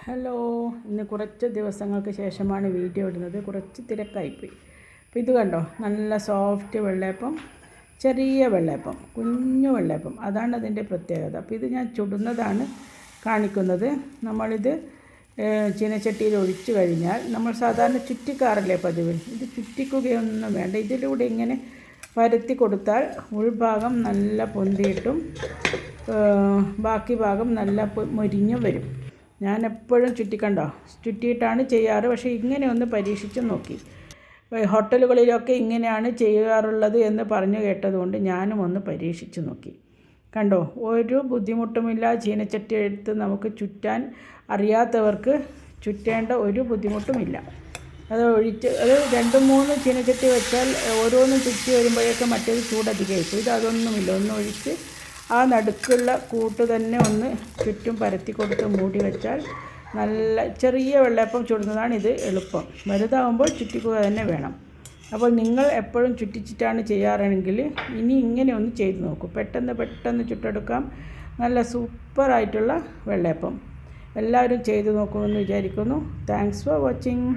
Hello, ഇന്ന് കുറച്ച് ദിവസങ്ങൾക്ക് ശേഷമാണ് വീഡിയോ ഇടുന്നത്. കുറച്ച് തിരക്കായിപ്പോയി. അപ്പോൾ ഇത് കണ്ടോ, നല്ല സോഫ്റ്റ് വെള്ളയപ്പം, ചെറിയ വെള്ളയപ്പം, കുഞ്ഞു വെള്ളയപ്പം, അതാണ് അതിൻ്റെ പ്രത്യേകത. അപ്പോൾ ഇത് ഞാൻ ചുടുന്നതാണ് കാണിക്കുന്നത്. നമ്മളിത് ചീനച്ചട്ടിയിൽ ഒഴിച്ചു കഴിഞ്ഞാൽ നമ്മൾ സാധാരണ ചുറ്റിക്കാറല്ലേ പതിവ്. ഇത് ചുറ്റിക്കുകയൊന്നും വേണ്ട. ഇതിലൂടെ ഇങ്ങനെ പരത്തി കൊടുത്താൽ ഉൾഭാഗം നല്ല പൊന്തിയിട്ടും ബാക്കി ഭാഗം നല്ല മൊരിഞ്ഞും വരും. ഞാൻ എപ്പോഴും ചുറ്റിയിട്ടാണ് ചെയ്യാറ്. പക്ഷേ ഇങ്ങനെ ഒന്ന് പരീക്ഷിച്ച് നോക്കി. ഹോട്ടലുകളിലൊക്കെ ഇങ്ങനെയാണ് ചെയ്യാറുള്ളത് എന്ന് പറഞ്ഞു കേട്ടതുകൊണ്ട് ഞാനും ഒന്ന് പരീക്ഷിച്ച് നോക്കി. കണ്ടോ, ഒരു ബുദ്ധിമുട്ടുമില്ല. ചീനച്ചട്ടി എടുത്ത് നമുക്ക് ചുറ്റാൻ അറിയാത്തവർക്ക് ചുറ്റേണ്ട ഒരു ബുദ്ധിമുട്ടുമില്ല. അത് 2-3 ചീനച്ചട്ടി വെച്ചാൽ ഓരോന്നും ചുറ്റി വരുമ്പോഴേക്കും മറ്റേത് ചൂടധികമായിപ്പോൾ. ഇത് അതൊന്നുമില്ല. ഒന്നൊഴിച്ച് ആ നടുക്കുള്ള കൂട്ട് തന്നെ ഒന്ന് ചുറ്റും പരത്തി കൊടുത്ത് മൂടി വെച്ചാൽ നല്ല ചെറിയ വെള്ളയപ്പം ചുടുന്നതാണ് ഇത് എളുപ്പം. വലുതാവുമ്പോൾ ചുറ്റിക്കുക തന്നെ വേണം. അപ്പോൾ നിങ്ങൾ എപ്പോഴും ചുറ്റിച്ചിട്ടാണ് ചെയ്യാറാണെങ്കിൽ ഇനി ഇങ്ങനെ ഒന്ന് ചെയ്ത് നോക്കൂ. പെട്ടെന്ന് ചുട്ടെടുക്കാം. നല്ല സൂപ്പറായിട്ടുള്ള വെള്ളയപ്പം. എല്ലാവരും ചെയ്ത് നോക്കുമെന്ന് വിചാരിക്കുന്നു. Thanks for watching.